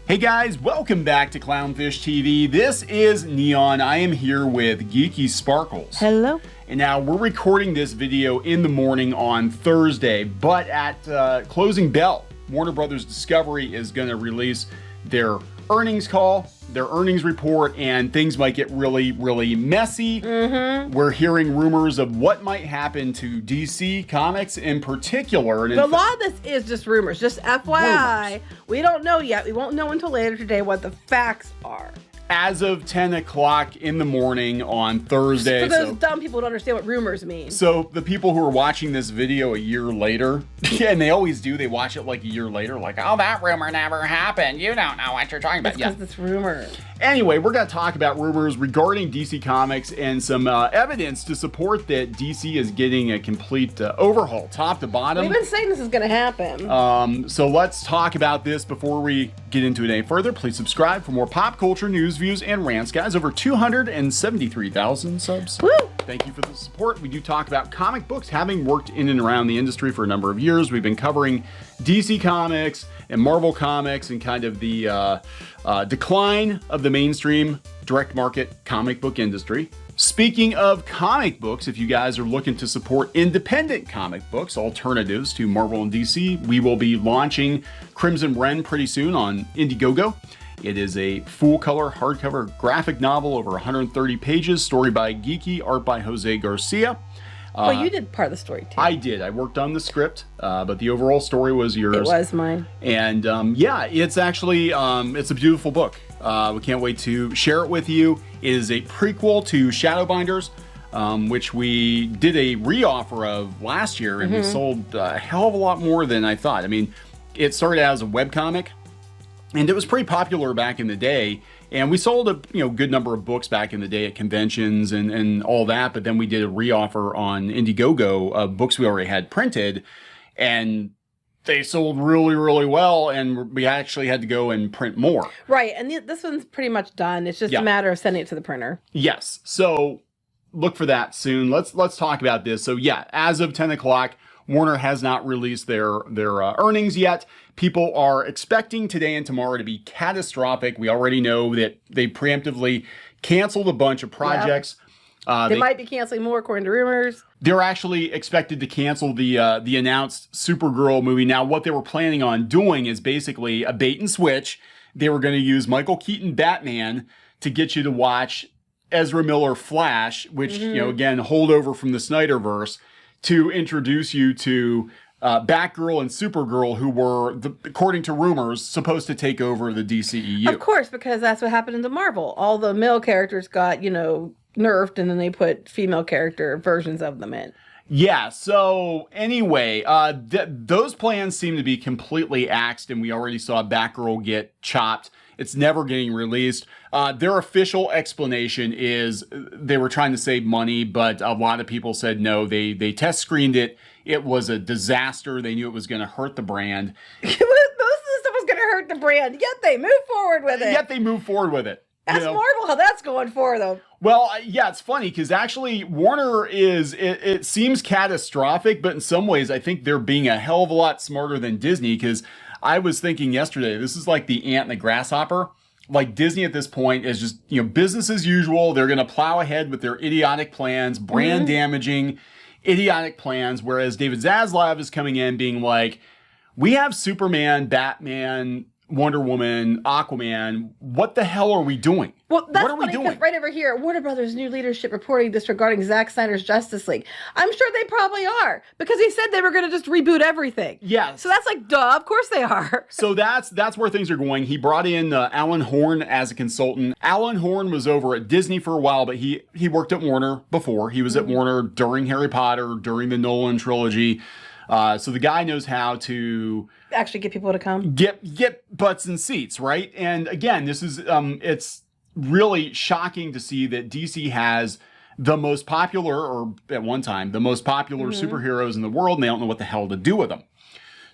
Hey guys, welcome back to Clownfish TV. This is Neon. I am here with Geeky Sparkles. Hello. And now we're recording this video in the morning on Thursday, but at closing bell, Warner Brothers Discovery is going to release their earnings call, their earnings report, and things might get really, really messy. We're hearing rumors of what might happen to DC Comics in particular. And But a lot of this is just rumors, just FYI. Rumors. We don't know yet. We won't know until later today what the facts are. As of 10 o'clock in the morning on Thursday. For those dumb people who don't understand what rumors mean. So the people who are watching this video a year later, and they always do, they watch it like a year later, like, oh, that rumor never happened. You don't know what you're talking about. That's because it's rumors. Anyway, we're going to talk about rumors regarding DC Comics and some evidence to support that DC is getting a complete overhaul, top to bottom. We've been saying this is going to happen. So let's talk about this before we get into it any further. Please subscribe for more pop culture news, views, and rants. Guys, over 273,000 subs. Woo! Thank you for the support. We do talk about comic books, having worked in and around the industry for a number of years. We've been covering DC Comics and Marvel Comics and kind of the decline of the mainstream direct market comic book industry. Speaking of comic books, if you guys are looking to support independent comic books, alternatives to Marvel and DC, we will be launching Crimson Rhen pretty soon on Indiegogo. It is a full-color, hardcover graphic novel over 130 pages, story by Geeky, art by Jose Garcia. Well, you did part of the story, too. I did. I worked on the script, but the overall story was yours. It was mine. And yeah, it's actually, it's a beautiful book. We can't wait to share it with you. It is a prequel to Shadowbinders, which we did a re-offer of last year, and we sold a hell of a lot more than I thought. I mean, it started out as a webcomic, and it was pretty popular back in the day. And we sold a good number of books back in the day at conventions and all that. But then we did a re-offer on Indiegogo of books we already had printed, and they sold really, really well. And we actually had to go and print more. Right. And this one's pretty much done. It's just a matter of sending it to the printer. Yes. So look for that soon. Let's talk about this. So yeah, as of 10 o'clock, Warner has not released their earnings yet. People are expecting today and tomorrow to be catastrophic. We already know that they preemptively canceled a bunch of projects. They might be canceling more, according to rumors. They're actually expected to cancel the announced Supergirl movie. Now, what they were planning on doing is basically a bait and switch. They were going to use Michael Keaton Batman to get you to watch Ezra Miller Flash, which, again, holdover from the Snyderverse, to introduce you to Batgirl and Supergirl, who were, according to rumors, supposed to take over the DCEU. Of course, because that's what happened in the Marvel. All the male characters got, nerfed, and then they put female character versions of them in. Yeah, so anyway, those plans seem to be completely axed, and we already saw Batgirl get chopped. It's never getting released. Their official explanation is they were trying to save money, but a lot of people said no, they test screened it. It was a disaster. They knew it was going to hurt the brand. Most of the stuff was going to hurt the brand, yet they moved forward with it. Ask Marvel how that's going for them. Well, yeah, it's funny because actually Warner it seems catastrophic, but in some ways I think they're being a hell of a lot smarter than Disney, because I was thinking yesterday, this is like the ant and the grasshopper. Like Disney at this point is just, business as usual. They're going to plow ahead with their idiotic plans, brand damaging, idiotic plans. Whereas David Zaslav is coming in being like, we have Superman, Batman, Wonder Woman, Aquaman. What the hell are we doing? Well, that's what are we doing? Right over here, Warner Brothers new leadership reporting this regarding Zack Snyder's Justice League. I'm sure they probably are, because he said they were going to just reboot everything. Yeah. So that's like, duh, of course they are. So that's where things are going. He brought in Alan Horn as a consultant. Alan Horn was over at Disney for a while, but he worked at Warner before. He was at Warner during Harry Potter, during the Nolan trilogy. So the guy knows how to actually get people to come. Get butts in seats, right? And again, this is it's really shocking to see that DC has the most popular, or at one time, the most popular superheroes in the world, and they don't know what the hell to do with them.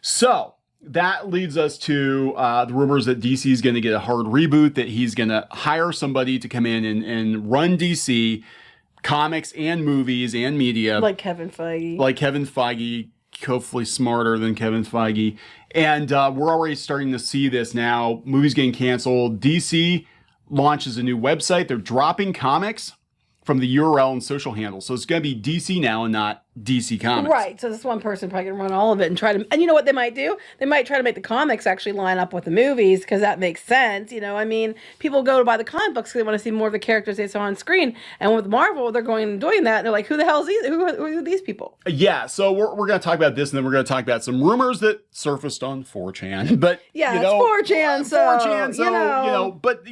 So that leads us to the rumors that DC is going to get a hard reboot, that he's going to hire somebody to come in and run DC comics and movies and media. Like Kevin Feige. hopefully smarter than Kevin Feige. And we're already starting to see this now. Movies getting canceled. DC launches a new website. They're dropping comics from the URL and social handles. So it's going to be DC now and not DC Comics. Right. So this one person probably can run all of it and try to, and you know what they might do? They might try to make the comics actually line up with the movies because that makes sense. You know, I mean, people go to buy the comic books because they want to see more of the characters they saw on screen. And with Marvel, they're going and doing that. And they're like, who the hell is these? Who are these people? Yeah. So we're going to talk about this, and then we're going to talk about some rumors that surfaced on 4chan. But yeah, you know, it's 4chan. So, 4chan. So, but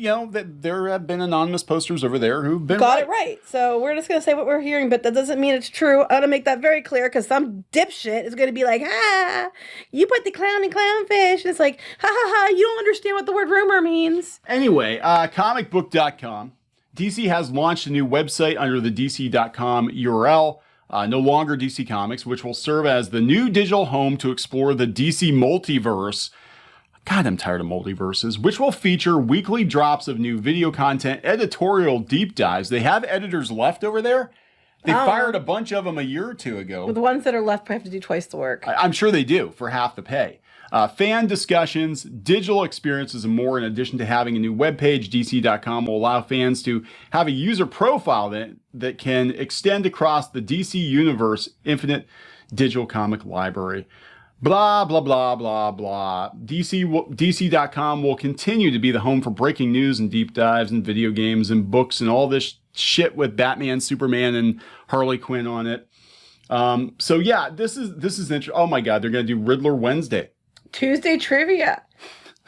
there have been anonymous posters over there who've been got it right. So we're just going to say what we're hearing, but that doesn't mean it's true. I want to make that very clear because some dipshit is going to be like, you put the clown in clownfish. And it's like, you don't understand what the word rumor means. Anyway, comicbook.com. DC has launched a new website under the DC.com URL, no longer DC Comics, which will serve as the new digital home to explore the DC multiverse. God, I'm tired of multiverses, which will feature weekly drops of new video content, editorial deep dives. They have editors left over there. They fired a bunch of them a year or two ago. But the ones that are left probably have to do twice the work. I'm sure they do for half the pay. Fan discussions, digital experiences, and more. In addition to having a new webpage, DC.com will allow fans to have a user profile that can extend across the DC Universe infinite digital comic library. Blah, blah, blah, blah, blah. DC.com will continue to be the home for breaking news and deep dives and video games and books and all this shit with Batman, Superman, and Harley Quinn on it. So yeah, this is interesting. Oh my God, they're going to do Riddler Wednesday. Tuesday trivia.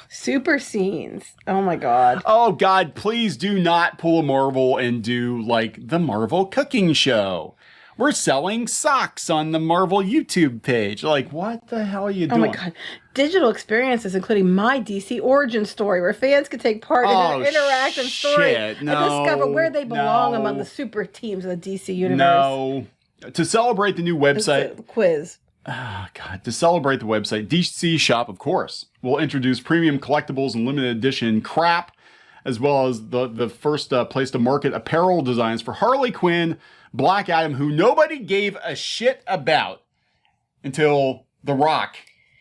Super scenes. Oh my God. Oh God, please do not pull a Marvel and do like the Marvel cooking show. We're selling socks on the Marvel YouTube page. Like, what the hell are you doing? Oh my God. Digital experiences, including my DC origin story, where fans can take part in an interactive story and discover where they belong among the super teams of the DC universe. No. To celebrate the new website. It's a quiz. Oh, God. To celebrate the website, DC Shop, of course, will introduce premium collectibles and limited edition crap, as well as the first place to market apparel designs for Harley Quinn, Black Adam, who nobody gave a shit about until The Rock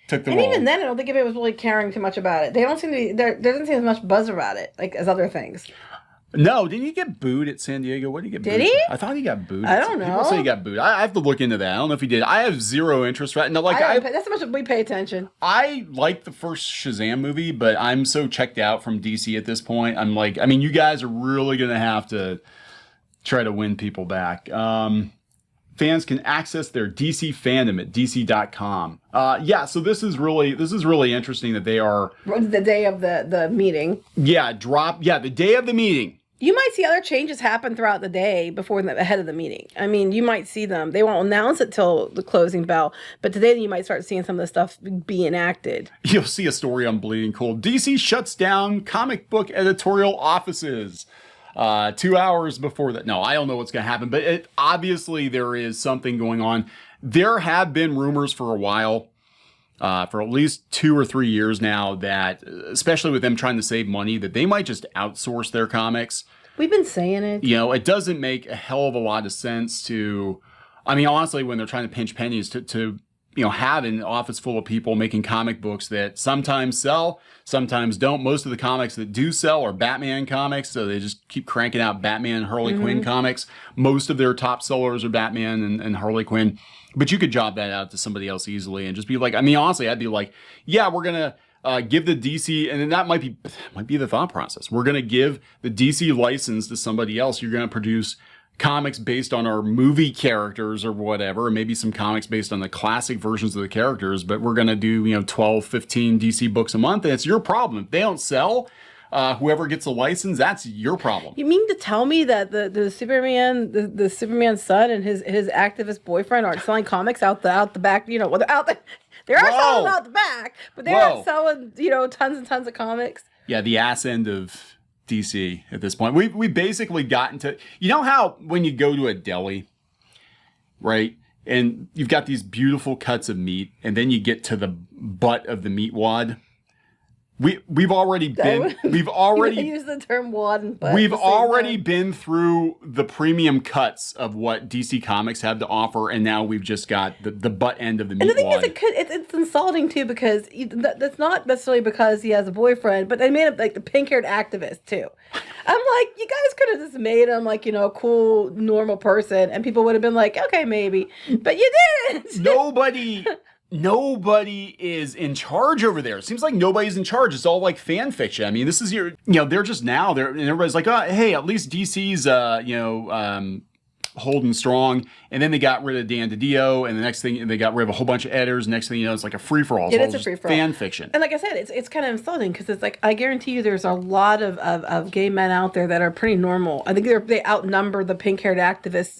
took the role. And even then, I don't think anybody was really caring too much about it. They don't seem to be, there doesn't seem as much buzz about it, like as other things. No, didn't he get booed at San Diego? What did he get booed? Did he? I thought he got booed. I don't know. People say he got booed. I have to look into that. I don't know if he did. I have zero interest right now. Like that's how much we pay attention. I like the first Shazam movie, but I'm so checked out from DC at this point. I'm like, I mean, you guys are really gonna have to try to win people back. Fans can access their DC fandom at DC.com. So this is really interesting that they are the day of the meeting. The day of the meeting. You might see other changes happen throughout the day ahead of the meeting. I mean, you might see them. They won't announce it till the closing bell, but today you might start seeing some of the stuff be enacted. You'll see a story on Bleeding Cool. DC shuts down comic book editorial offices. 2 hours before that. No, I don't know what's going to happen, but obviously there is something going on. There have been rumors for a while, for at least 2 or 3 years now, that, especially with them trying to save money, that they might just outsource their comics. We've been saying it. You know, it doesn't make a hell of a lot of sense to, I mean, honestly, when they're trying to pinch pennies to have an office full of people making comic books that sometimes sell, sometimes don't. Most of the comics that do sell are Batman comics, so they just keep cranking out Batman and Harley Quinn comics. Most of their top sellers are Batman and Harley Quinn. But you could job that out to somebody else easily and just be like, I mean, honestly, I'd be like, yeah, we're going to give the DC, and then that might be the thought process. We're going to give the DC license to somebody else. You're going to produce comics based on our movie characters or whatever, or maybe some comics based on the classic versions of the characters, but we're going to do, 12, 15 DC books a month, and it's your problem. If they don't sell, whoever gets a license, that's your problem. You mean to tell me that the Superman, the Superman's son and his activist boyfriend aren't selling comics out the back, they are selling out the back, but they aren't selling, tons and tons of comics. Yeah, the ass end of DC at this point. We basically gotten to, how when you go to a deli, right, and you've got these beautiful cuts of meat, and then you get to the butt of the meat wad, We've already been use the term wad, but we've already been through the premium cuts of what DC Comics have to offer, and now we've just got the butt end of the meat And the thing wad. is, it's insulting too, because that's not necessarily because he has a boyfriend, but they made him like the pink-haired activist too. I'm like, you guys could have just made him like, a cool, normal person, and people would have been like, okay, maybe, but you didn't. Nobody is in charge over there. It seems like nobody's in charge. It's all like fan fiction. I mean, this is they're just now there, and everybody's like, oh, hey, at least DC's, holding strong. And then they got rid of Dan DiDio, and the next thing they got rid of a whole bunch of editors. Next thing you know, it's like a free for all. It is a free for all. Fan fiction. And like I said, it's kind of insulting, because it's like, I guarantee you, there's a lot of gay men out there that are pretty normal. I think they outnumber the pink-haired activists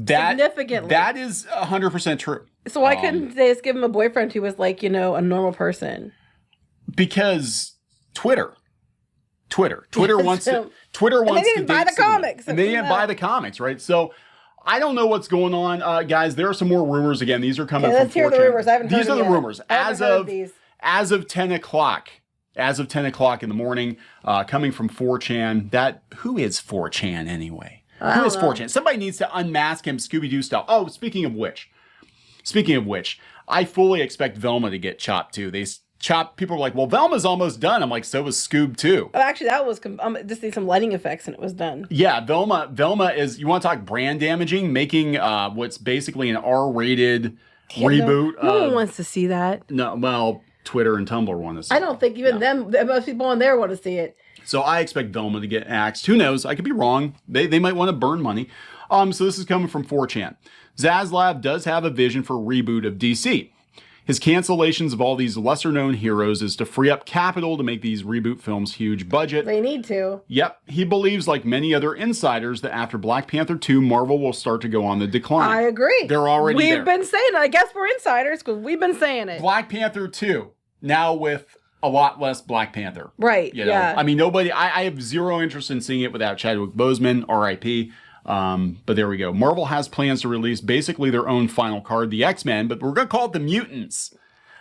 significantly. That is 100% true. So why couldn't they just give him a boyfriend who was like, a normal person? Because Twitter wants to. Twitter wants to. And they didn't buy the comics. And they didn't buy the comics, right? So I don't know what's going on, guys. There are some more rumors. Again, these are coming from 4chan. Let's hear the rumors. I haven't heard These are the yet. rumors as of 10 o'clock. As of 10 o'clock in the morning, coming from 4chan. Who is 4chan anyway? Who is 4chan? Somebody needs to unmask him, Scooby-Doo style. Oh, speaking of which, I fully expect Velma to get chopped too. People are like, well, Velma's almost done. I'm like, so was Scoob too. Oh, actually, that was just need some lighting effects and it was done. Yeah, Velma is, you want to talk brand damaging, making what's basically an R-rated reboot. No one wants to see that. No, well, Twitter and Tumblr want to see it. I don't think even most people on there want to see it. So I expect Velma to get axed. Who knows? I could be wrong. They might want to burn money. So this is coming from 4chan. Zaslav does have a vision for a reboot of DC. His cancellations of all these lesser-known heroes is to free up capital to make these reboot films huge budget. They need to. Yep. He believes, like many other insiders, that after Black Panther 2, Marvel will start to go on the decline. I agree. They're already there. We've been saying it. I guess we're insiders because we've been saying it. Black Panther 2, now with a lot less Black Panther. Right, yeah. I mean, I have zero interest in seeing it without Chadwick Boseman, R.I.P., but there we go. Marvel has plans to release basically their own final card, the X-Men, but we're going to call it the Mutants.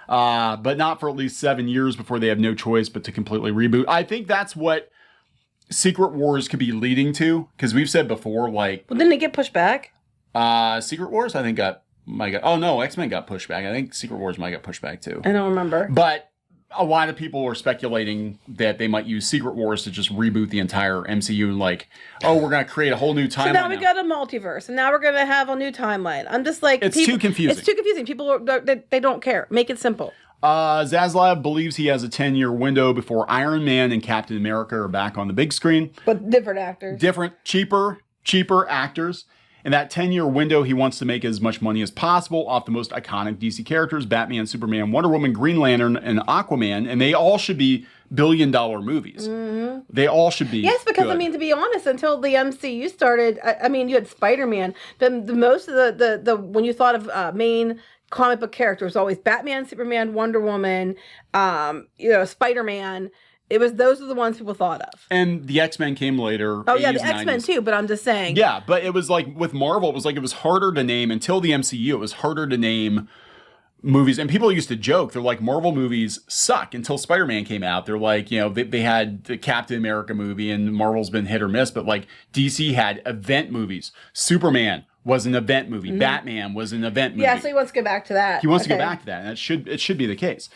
But not for at least 7 years before they have no choice but to completely reboot. I think that's what Secret Wars could be leading to, because we've said before, like... Well, didn't it get pushed back? Secret Wars, I think oh no, X-Men got pushed back. I think Secret Wars might get pushed back too. I don't remember. But a lot of people were speculating that they might use Secret Wars to just reboot the entire MCU, like, oh, we're going to create a whole new timeline. So now we got a multiverse, and now we're going to have a new timeline. I'm just like... It's too confusing. It's too confusing. People, they don't care. Make it simple. Zaslav believes he has a 10-year window before Iron Man and Captain America are back on the big screen. But different actors. Cheaper actors. In that 10-year window, he wants to make as much money as possible off the most iconic DC characters, Batman, Superman, Wonder Woman, Green Lantern, and Aquaman, and they all should be billion-dollar movies. Mm-hmm. They all should be because, good. to be honest, until the MCU started, you had Spider-Man, the most of the when you thought of main comic book characters, always Batman, Superman, Wonder Woman, Spider-Man. Those are the ones people thought of. And the X-Men came later. Oh, yeah, the X-Men 90s. Too, but I'm just saying. Yeah, but it was like with Marvel, it was harder to name until the MCU. It was harder to name movies. And people used to joke, they're like, Marvel movies suck until Spider-Man came out. They're like, they had the Captain America movie and Marvel's been hit or miss, but like DC had event movies. Superman was an event movie. Mm-hmm. Batman was an event movie. Yeah, so he wants to get back to that. He wants to get back to that, and it should be the case.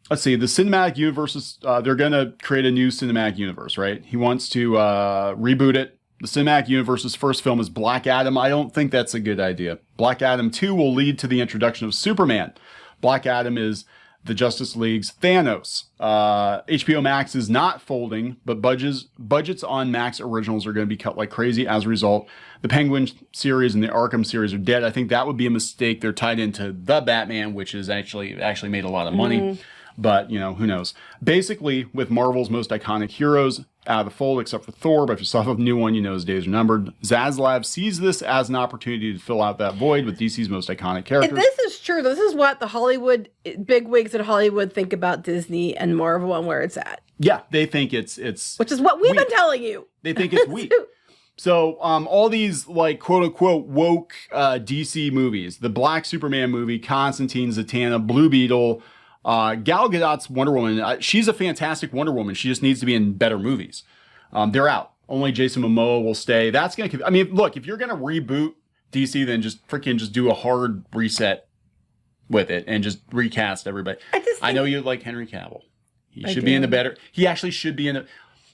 Let's see, the cinematic universe they're going to create a new cinematic universe, right? He wants to reboot it. The cinematic universe's first film is Black Adam. I don't think that's a good idea. Black Adam 2 will lead to the introduction of Superman. Black Adam is the Justice League's Thanos. HBO Max is not folding, but budgets on Max originals are going to be cut like crazy. As a result, the Penguin series and the Arkham series are dead. I think that would be a mistake. They're tied into the Batman, which is actually made a lot of money. Mm-hmm. But, who knows? Basically, with Marvel's most iconic heroes out of the fold, except for Thor, but if you saw a new one, his days are numbered. Zaslav sees this as an opportunity to fill out that void with DC's most iconic characters. And this is true. This is what the Hollywood, bigwigs in Hollywood think about Disney and Marvel and where it's at. Yeah, they think it's which is what we've been telling you. They think it's weak. So all these like quote unquote woke DC movies, the Black Superman movie, Constantine, Zatanna, Blue Beetle, Gal Gadot's Wonder Woman, she's a fantastic Wonder Woman. She just needs to be in better movies. They're out. Only Jason Momoa will stay. That's going to, I mean, look, if you're going to reboot DC, then just do a hard reset with it and just recast everybody. I know you like Henry Cavill. He should be in the better. He actually should be in the.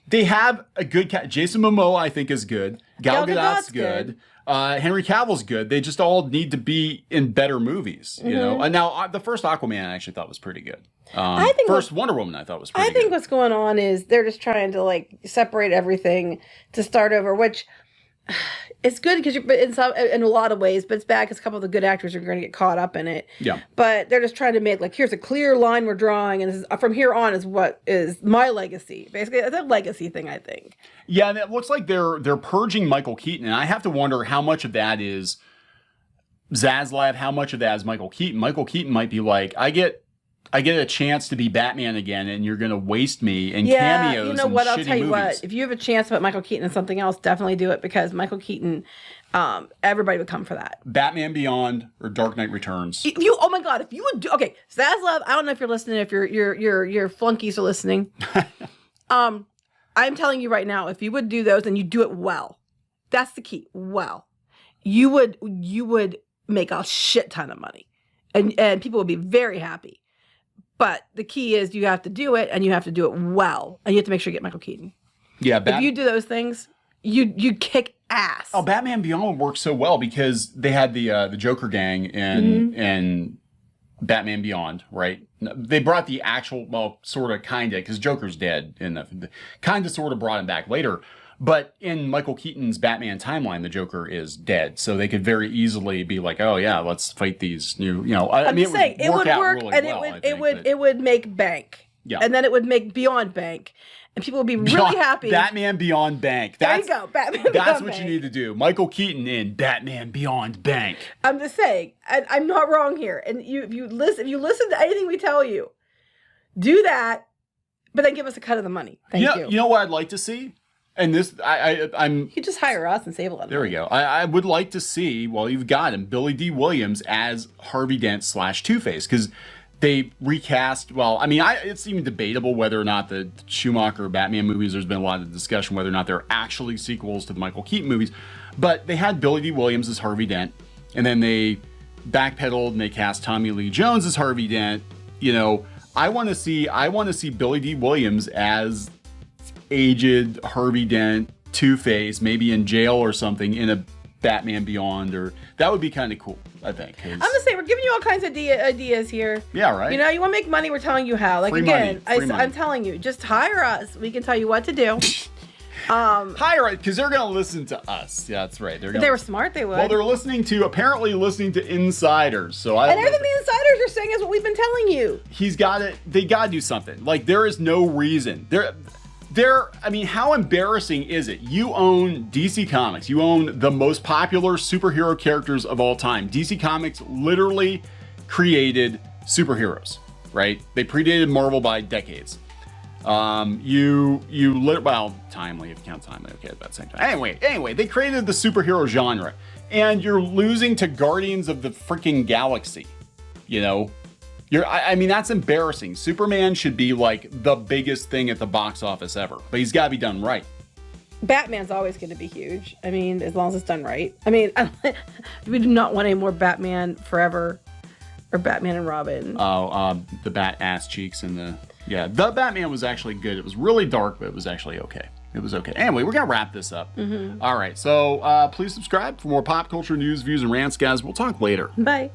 They have a good Jason Momoa, I think, is good. Gal Gadot's good. Henry Cavill's good. They just all need to be in better movies, you know. And now the first Aquaman I actually thought was pretty good. I think first Wonder Woman I thought was pretty good. I think what's going on is they're just trying to like separate everything to start over, which it's good because in a lot of ways, but it's bad because a couple of the good actors are going to get caught up in it. Yeah. But they're just trying to make like, here's a clear line we're drawing, and this is, from here on is what is my legacy. Basically, it's a legacy thing, I think. Yeah, and it looks like they're purging Michael Keaton, and I have to wonder how much of that is Zaslav, how much of that is Michael Keaton. Michael Keaton might be like, I get a chance to be Batman again, and you're going to waste me in cameos. You know what? I'll tell you what. If you have a chance to put Michael Keaton in something else, definitely do it because Michael Keaton, everybody would come for that. Batman Beyond or Dark Knight Returns. Oh my God! If you would do Zaslav, I don't know if you're listening. If your flunkies are listening, I'm telling you right now, if you would do those and you do it well, that's the key. Well, you would make a shit ton of money, and people would be very happy. But the key is you have to do it, and you have to do it well, and you have to make sure you get Michael Keaton. Yeah, if you do those things, you kick ass. Oh, Batman Beyond works so well because they had the Joker gang in Batman Beyond, right? They brought the actual, well, sort of, kind of, because Joker's dead, and kind of, sort of brought him back later. But in Michael Keaton's Batman timeline, the Joker is dead. So they could very easily be like, oh, yeah, let's fight these new, you know. I mean, it would work really and well, it would make bank. Yeah. And then it would make Beyond bank. And people would be really happy. Batman Beyond Bank. There you go. Batman Beyond That's what you need to do. Michael Keaton in Batman Beyond Bank. I'm just saying, and I'm not wrong here. And if you listen to anything we tell you, do that, but then give us a cut of the money. Thank you. You know what I'd like to see? And this, I'm. You just hire us and save a lot of money. There we go. I would like to see, well, you've got him, Billy D. Williams as Harvey Dent / Two-Face, because they recast, well, I mean, it's even debatable whether or not the Schumacher Batman movies, there's been a lot of discussion whether or not they're actually sequels to the Michael Keaton movies, but they had Billy D. Williams as Harvey Dent, and then they backpedaled and they cast Tommy Lee Jones as Harvey Dent. You know, I want to see Billy D. Williams as aged Harvey Dent, Two-Face, maybe in jail or something in a Batman Beyond, or that would be kind of cool, I think. I'm gonna say we're giving you all kinds of ideas here. Yeah, right. You know, you want to make money, we're telling you how. Like, again, I'm telling you, just hire us. We can tell you what to do. Hire it because they're gonna listen to us. Yeah, that's right. If they were smart, they would. Well, they're apparently listening to insiders. So and everything the insiders are saying is what we've been telling you. They gotta do something. Like, there is no reason. I mean, how embarrassing is it? You own DC Comics. You own the most popular superhero characters of all time. DC Comics literally created superheroes, right? They predated Marvel by decades. Timely, if you count Timely, okay, at that same time. Anyway, they created the superhero genre, and you're losing to Guardians of the freaking Galaxy, you know? I mean, that's embarrassing. Superman should be like the biggest thing at the box office ever, but he's got to be done right. Batman's always going to be huge. I mean, as long as it's done right. I mean, we do not want any more Batman Forever or Batman and Robin. Oh, the bat ass cheeks and the Batman was actually good. It was really dark, but it was actually okay. It was okay. Anyway, we're going to wrap this up. All right, so please subscribe for more pop culture news, views, and rants, guys. We'll talk later. Bye.